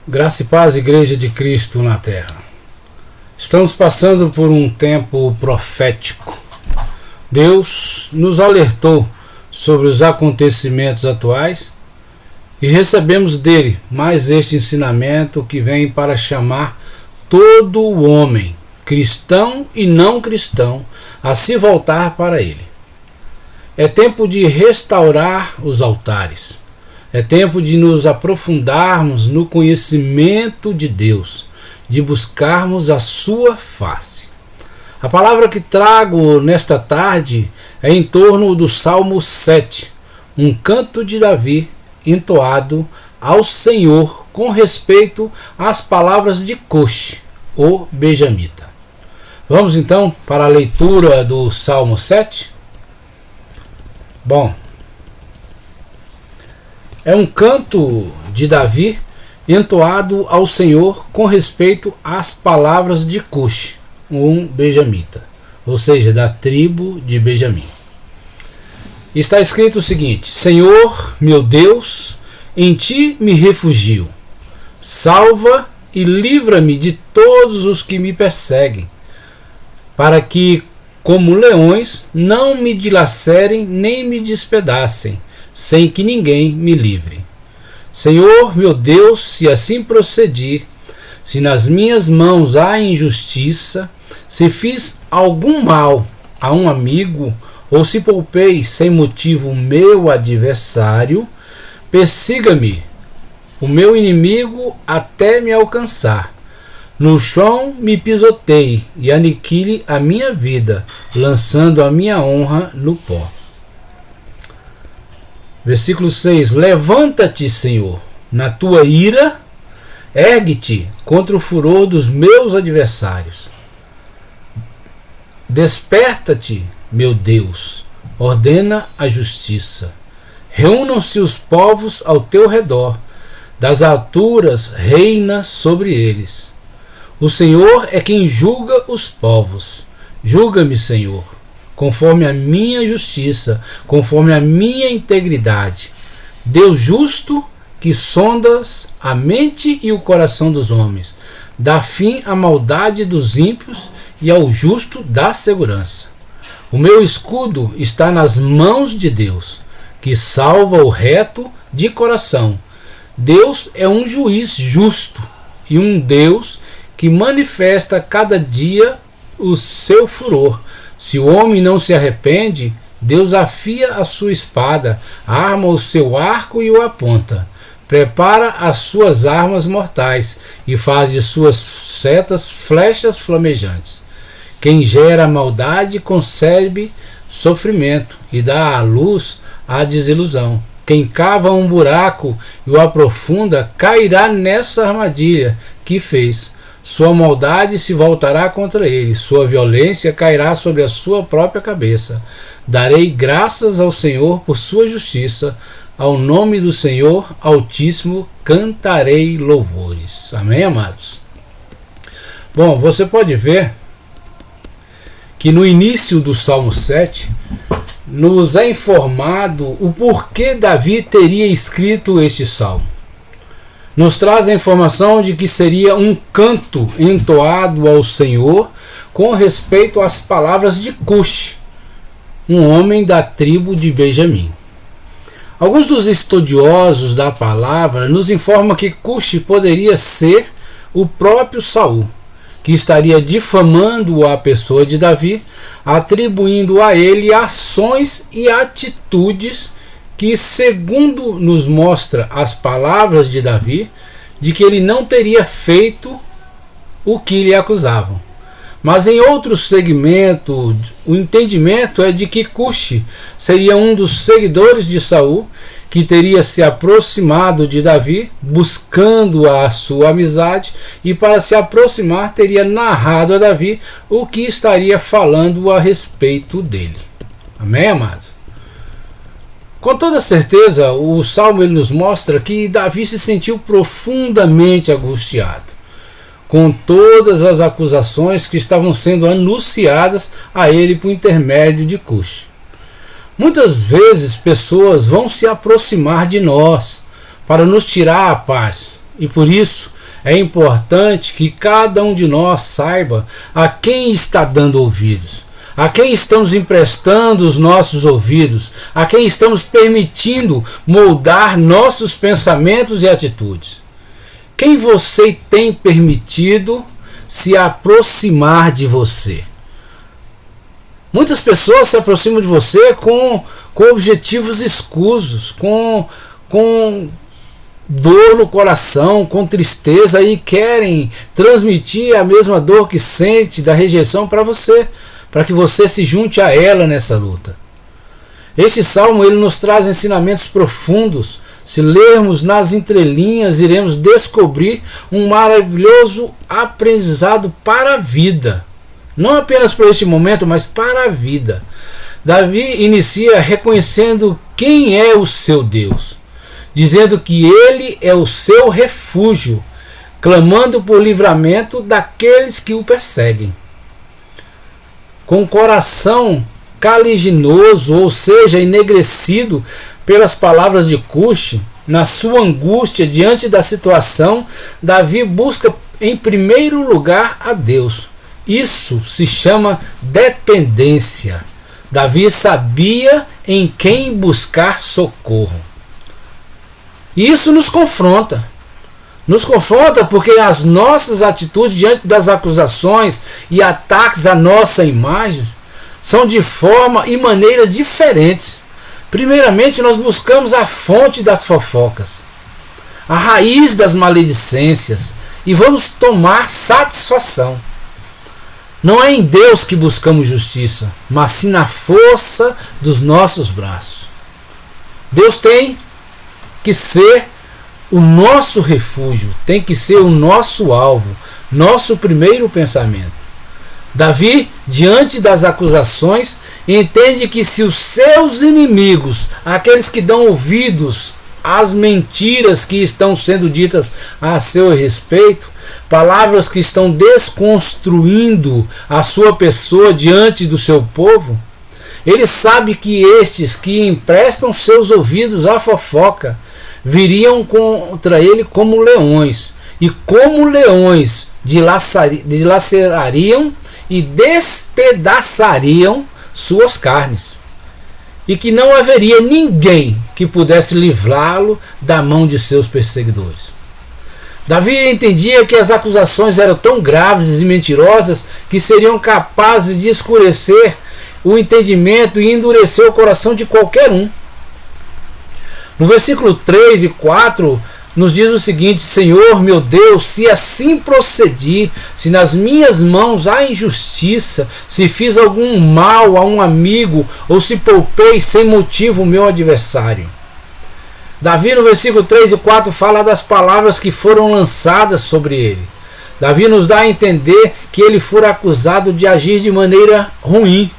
Graça e paz, Igreja de Cristo na Terra. Estamos passando por um tempo profético. Deus nos alertou sobre os acontecimentos atuais e recebemos dele mais este ensinamento que vem para chamar todo o homem, cristão e não cristão, a se voltar para ele. É tempo de restaurar os altares. É tempo de nos aprofundarmos no conhecimento de Deus, de buscarmos a sua face. A palavra que trago nesta tarde é em torno do Salmo 7, um canto de Davi entoado ao Senhor com respeito às palavras de Cush, o benjamita. Vamos então para a leitura do Salmo 7? Bom, é um canto de Davi entoado ao Senhor com respeito às palavras de Cush, um benjamita, ou seja, da tribo de Benjamim. Está escrito o seguinte: Senhor, meu Deus, em ti me refugio. Salva e livra-me de todos os que me perseguem, para que, como leões, não me dilacerem nem me despedacem, sem que ninguém me livre. Senhor, meu Deus, se assim procedi, se nas minhas mãos há injustiça, se fiz algum mal a um amigo, ou se poupei sem motivo meu adversário, persiga-me o meu inimigo até me alcançar. No chão me pisoteie e aniquile a minha vida, lançando a minha honra no pó. Versículo 6: Levanta-te, Senhor, na tua ira, ergue-te contra o furor dos meus adversários. Desperta-te, meu Deus, ordena a justiça. Reúnam-se os povos ao teu redor, das alturas reina sobre eles. O Senhor é quem julga os povos. Julga-me, Senhor, conforme a minha justiça, conforme a minha integridade. Deus justo, que sondas a mente e o coração dos homens, dá fim à maldade dos ímpios e ao justo dá segurança. O meu escudo está nas mãos de Deus, que salva o reto de coração. Deus é um juiz justo e um Deus que manifesta cada dia o seu furor. Se o homem não se arrepende, Deus afia a sua espada, arma o seu arco e o aponta. Prepara as suas armas mortais e faz de suas setas flechas flamejantes. Quem gera maldade concebe sofrimento e dá à luz a desilusão. Quem cava um buraco e o aprofunda cairá nessa armadilha que fez. Sua maldade se voltará contra ele, sua violência cairá sobre a sua própria cabeça. Darei graças ao Senhor por sua justiça, ao nome do Senhor Altíssimo cantarei louvores. Amém, amados? Bom, você pode ver que no início do Salmo 7 nos é informado o porquê Davi teria escrito este salmo. Nos traz a informação de que seria um canto entoado ao Senhor com respeito às palavras de Cush, um homem da tribo de Benjamim. Alguns dos estudiosos da palavra nos informam que Cush poderia ser o próprio Saul, que estaria difamando a pessoa de Davi, atribuindo a ele ações e atitudes que, segundo nos mostra as palavras de Davi, de que ele não teria feito o que lhe acusavam. Mas em outro segmento, o entendimento é de que Cush seria um dos seguidores de Saul, que teria se aproximado de Davi, buscando a sua amizade, e para se aproximar teria narrado a Davi o que estaria falando a respeito dele. Amém, amado? Com toda certeza, o Salmo ele nos mostra que Davi se sentiu profundamente angustiado com todas as acusações que estavam sendo anunciadas a ele por intermédio de Cush. Muitas vezes pessoas vão se aproximar de nós para nos tirar a paz, e por isso é importante que cada um de nós saiba a quem está dando ouvidos, a quem estamos emprestando os nossos ouvidos, a quem estamos permitindo moldar nossos pensamentos e atitudes. Quem você tem permitido se aproximar de você? Muitas pessoas se aproximam de você com objetivos escusos, com dor no coração, com tristeza, e querem transmitir a mesma dor que sente da rejeição para você, para que você se junte a ela nessa luta. Este salmo ele nos traz ensinamentos profundos. Se lermos nas entrelinhas, iremos descobrir um maravilhoso aprendizado para a vida. Não apenas para este momento, mas para a vida. Davi inicia reconhecendo quem é o seu Deus, dizendo que ele é o seu refúgio, clamando por livramento daqueles que o perseguem. Com o coração caliginoso, ou seja, enegrecido pelas palavras de Cuxi, na sua angústia diante da situação, Davi busca em primeiro lugar a Deus. Isso se chama dependência. Davi sabia em quem buscar socorro. E isso nos confronta. Nos confronta porque as nossas atitudes diante das acusações e ataques à nossa imagem são de forma e maneira diferentes. Primeiramente, nós buscamos a fonte das fofocas, a raiz das maledicências, e vamos tomar satisfação. Não é em Deus que buscamos justiça, mas sim na força dos nossos braços. Deus tem que ser o nosso refúgio, tem que ser o nosso alvo, nosso primeiro pensamento. Davi, diante das acusações, entende que se os seus inimigos, aqueles que dão ouvidos às mentiras que estão sendo ditas a seu respeito, palavras que estão desconstruindo a sua pessoa diante do seu povo, ele sabe que estes que emprestam seus ouvidos à fofoca viriam contra ele como leões, e como leões dilacerariam e despedaçariam suas carnes, e que não haveria ninguém que pudesse livrá-lo da mão de seus perseguidores. Davi entendia que as acusações eram tão graves e mentirosas que seriam capazes de escurecer o entendimento e endurecer o coração de qualquer um. No versículo 3 e 4 nos diz o seguinte: Senhor meu Deus, se assim procedi, se nas minhas mãos há injustiça, se fiz algum mal a um amigo, ou se poupei sem motivo o meu adversário. Davi no versículo 3 e 4 fala das palavras que foram lançadas sobre ele. Davi nos dá a entender que ele fora acusado de agir de maneira ruim,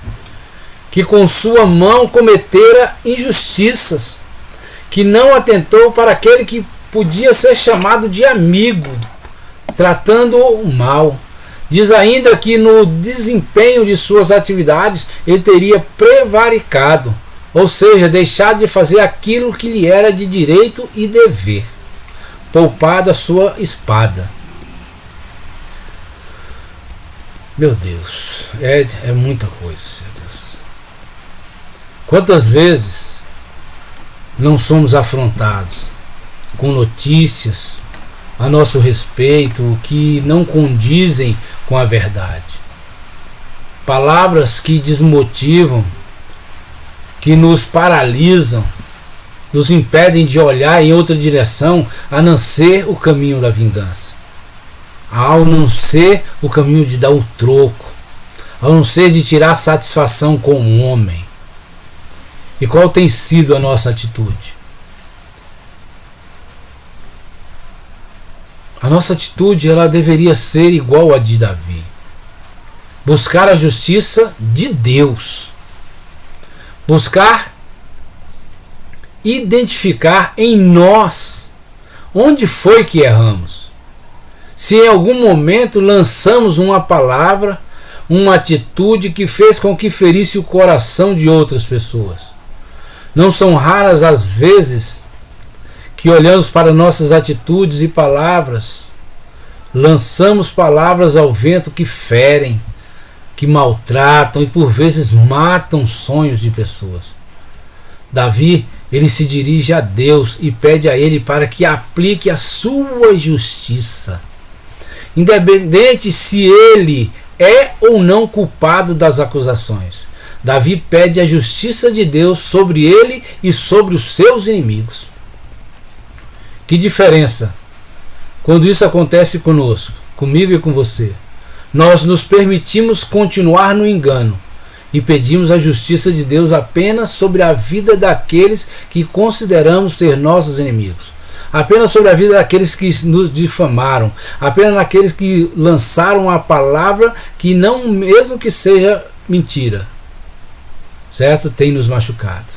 que com sua mão cometera injustiças, que não atentou para aquele que podia ser chamado de amigo, tratando-o mal. Diz ainda que no desempenho de suas atividades ele teria prevaricado, ou seja, deixado de fazer aquilo que lhe era de direito e dever, poupado a sua espada. Meu Deus, é muita coisa, meu Deus. Quantas vezes não somos afrontados com notícias a nosso respeito que não condizem com a verdade, palavras que desmotivam, que nos paralisam, nos impedem de olhar em outra direção a não ser o caminho da vingança, ao não ser o caminho de dar o troco, ao não ser de tirar satisfação com o homem. E qual tem sido a nossa atitude? A nossa atitude ela deveria ser igual a de Davi. Buscar a justiça de Deus. Buscar identificar em nós onde foi que erramos. Se em algum momento lançamos uma palavra, uma atitude que fez com que ferisse o coração de outras pessoas. Não são raras as vezes que olhamos para nossas atitudes e palavras lançamos palavras ao vento que ferem, que maltratam e por vezes matam sonhos de pessoas. Davi, ele se dirige a Deus e pede a ele para que aplique a sua justiça, independente se ele é ou não culpado das acusações. Davi pede a justiça de Deus sobre ele e sobre os seus inimigos. Que diferença quando isso acontece conosco, comigo e com você. Nós nos permitimos continuar no engano e pedimos a justiça de Deus apenas sobre a vida daqueles que consideramos ser nossos inimigos, apenas sobre a vida daqueles que nos difamaram, apenas naqueles que lançaram a palavra que não, mesmo que seja mentira, certo? Tem nos machucado.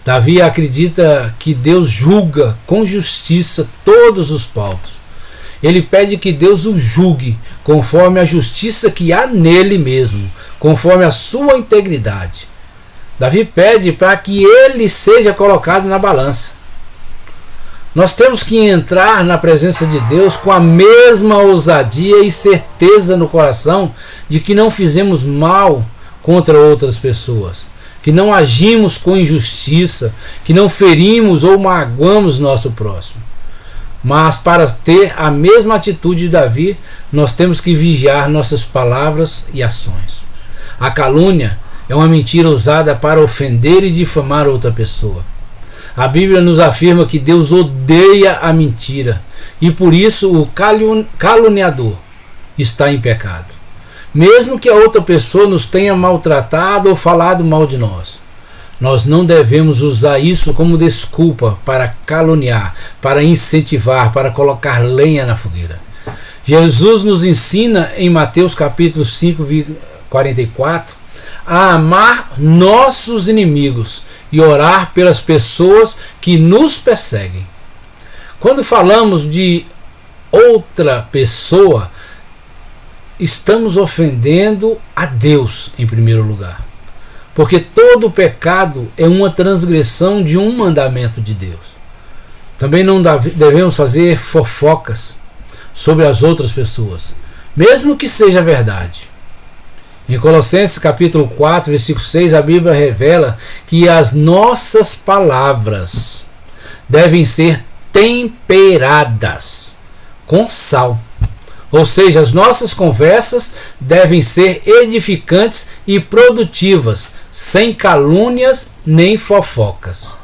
Davi acredita que Deus julga com justiça todos os povos. Ele pede que Deus o julgue conforme a justiça que há nele mesmo, conforme a sua integridade. Davi pede para que ele seja colocado na balança. Nós temos que entrar na presença de Deus com a mesma ousadia e certeza no coração de que não fizemos mal contra outras pessoas, que não agimos com injustiça, que não ferimos ou magoamos nosso próximo. Mas para ter a mesma atitude de Davi, nós temos que vigiar nossas palavras e ações. A calúnia é uma mentira usada para ofender e difamar outra pessoa. A Bíblia nos afirma que Deus odeia a mentira e por isso o caluniador está em pecado, mesmo que a outra pessoa nos tenha maltratado ou falado mal de nós. Nós não devemos usar isso como desculpa para caluniar, para incentivar, para colocar lenha na fogueira. Jesus nos ensina em Mateus capítulo 5, 44, a amar nossos inimigos e orar pelas pessoas que nos perseguem. Quando falamos de outra pessoa, estamos ofendendo a Deus em primeiro lugar. Porque todo pecado é uma transgressão de um mandamento de Deus. Também não devemos fazer fofocas sobre as outras pessoas, mesmo que seja verdade. Em Colossenses capítulo 4, versículo 6, a Bíblia revela que as nossas palavras devem ser temperadas com sal. Ou seja, as nossas conversas devem ser edificantes e produtivas, sem calúnias nem fofocas.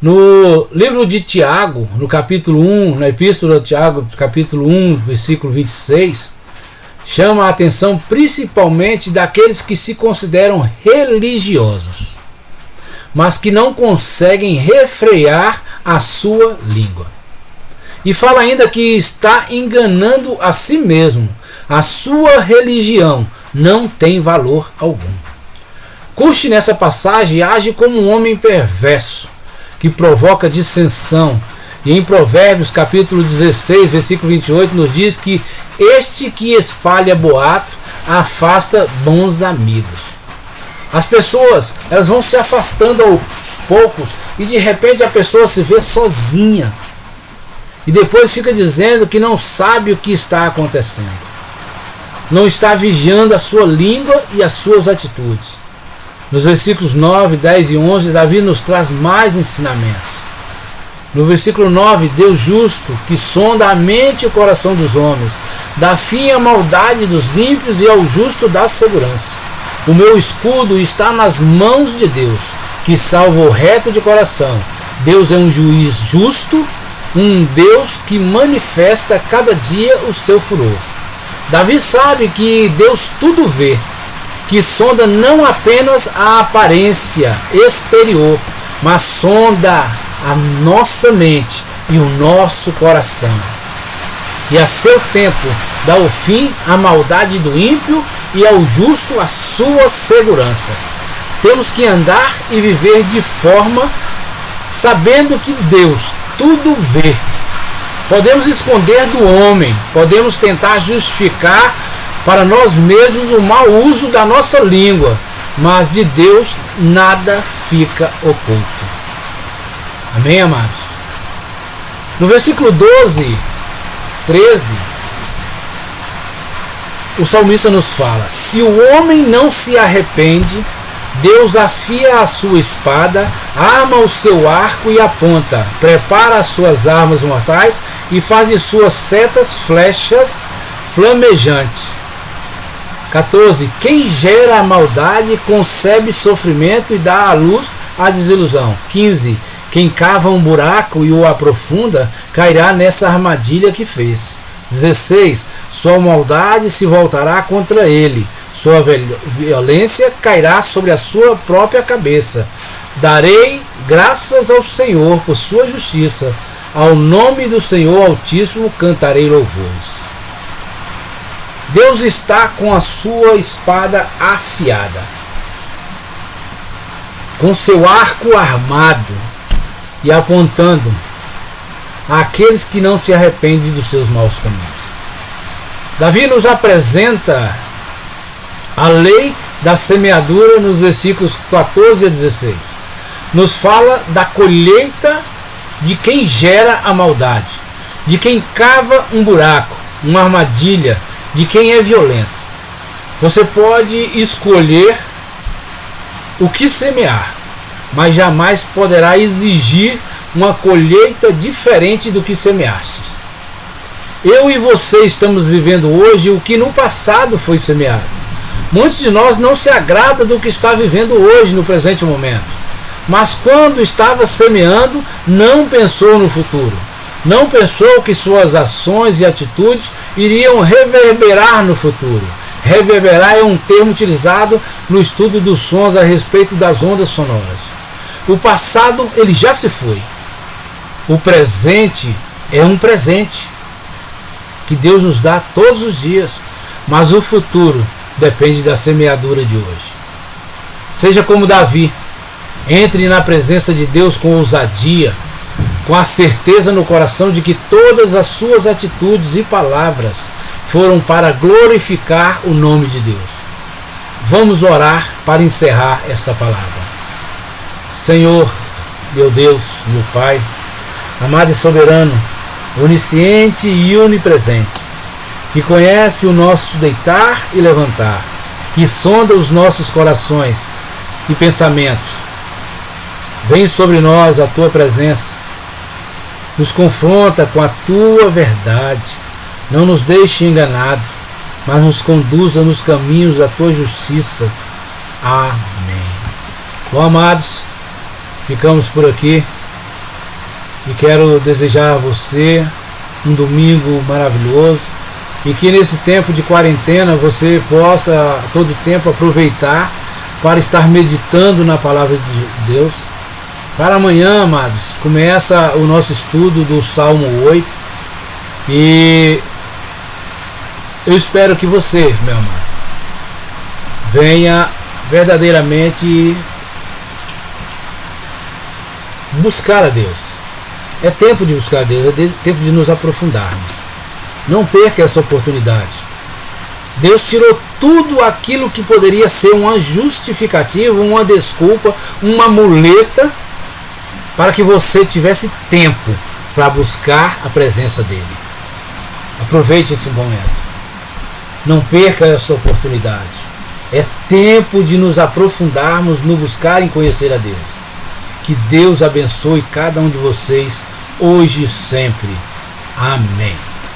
No livro de Tiago, no capítulo 1, na epístola de Tiago, capítulo 1, versículo 26, chama a atenção principalmente daqueles que se consideram religiosos, mas que não conseguem refrear a sua língua. E fala ainda que está enganando a si mesmo. A sua religião não tem valor algum. Cushi nessa passagem age como um homem perverso, que provoca dissensão. E em Provérbios capítulo 16, versículo 28, nos diz que este que espalha boato afasta bons amigos. As pessoas, elas vão se afastando aos poucos e de repente a pessoa se vê sozinha. E depois fica dizendo que não sabe o que está acontecendo. Não está vigiando a sua língua e as suas atitudes. Nos versículos 9, 10 e 11, Davi nos traz mais ensinamentos. No versículo 9, Deus justo, que sonda a mente e o coração dos homens, dá fim à maldade dos ímpios e ao justo dá segurança. O meu escudo está nas mãos de Deus, que salva o reto de coração. Deus é um juiz justo, um Deus que manifesta cada dia o seu furor. Davi sabe que Deus tudo vê, que sonda não apenas a aparência exterior, mas sonda a nossa mente e o nosso coração. E a seu tempo dá o fim à maldade do ímpio e ao justo a sua segurança. Temos que andar e viver de forma sabendo que Deus tudo vê. Podemos esconder do homem, podemos tentar justificar para nós mesmos o mau uso da nossa língua, mas de Deus nada fica oculto. Amém, amados? No versículo 12, 13, o salmista nos fala: se o homem não se arrepende, Deus afia a sua espada, arma o seu arco e aponta, prepara as suas armas mortais e faz de suas setas flechas flamejantes. 14. Quem gera a maldade concebe sofrimento e dá à luz a desilusão. 15. Quem cava um buraco e o aprofunda cairá nessa armadilha que fez. 16. Sua maldade se voltará contra ele, sua violência cairá sobre a sua própria cabeça. Darei graças ao Senhor por sua justiça, ao nome do Senhor Altíssimo cantarei louvores. Deus está com a sua espada afiada, com seu arco armado e apontando àqueles que não se arrependem dos seus maus caminhos. Davi nos apresenta a lei da semeadura nos versículos 14 a 16. Nos fala da colheita de quem gera a maldade, de quem cava um buraco, uma armadilha, de quem é violento. Você pode escolher o que semear, mas jamais poderá exigir uma colheita diferente do que semeastes. Eu e você estamos vivendo hoje o que no passado foi semeado. Muitos de nós não se agrada do que está vivendo hoje, no presente momento. Mas quando estava semeando, não pensou no futuro. Não pensou que suas ações e atitudes iriam reverberar no futuro. Reverberar é um termo utilizado no estudo dos sons a respeito das ondas sonoras. O passado, ele já se foi. O presente é um presente que Deus nos dá todos os dias. Mas o futuro depende da semeadura de hoje. Seja como Davi, entre na presença de Deus com ousadia, com a certeza no coração de que todas as suas atitudes e palavras foram para glorificar o nome de Deus. Vamos orar para encerrar esta palavra. Senhor, meu Deus, meu Pai, amado e soberano, onisciente e onipresente, que conhece o nosso deitar e levantar, que sonda os nossos corações e pensamentos. Vem sobre nós a tua presença, nos confronta com a tua verdade, não nos deixe enganados, mas nos conduza nos caminhos da tua justiça. Amém. Bom, amados, ficamos por aqui e quero desejar a você um domingo maravilhoso e que nesse tempo de quarentena você possa a todo tempo aproveitar para estar meditando na palavra de Deus. Para amanhã, amados, começa o nosso estudo do Salmo 8 e eu espero que você, meu amado, venha verdadeiramente buscar a Deus. É tempo de buscar a Deus, é tempo de nos aprofundarmos. Não perca essa oportunidade. Deus tirou tudo aquilo que poderia ser uma justificativa, uma desculpa, uma muleta, para que você tivesse tempo para buscar a presença dele. Aproveite esse momento. Não perca essa oportunidade. É tempo de nos aprofundarmos no buscar e conhecer a Deus. Que Deus abençoe cada um de vocês, hoje e sempre. Amém.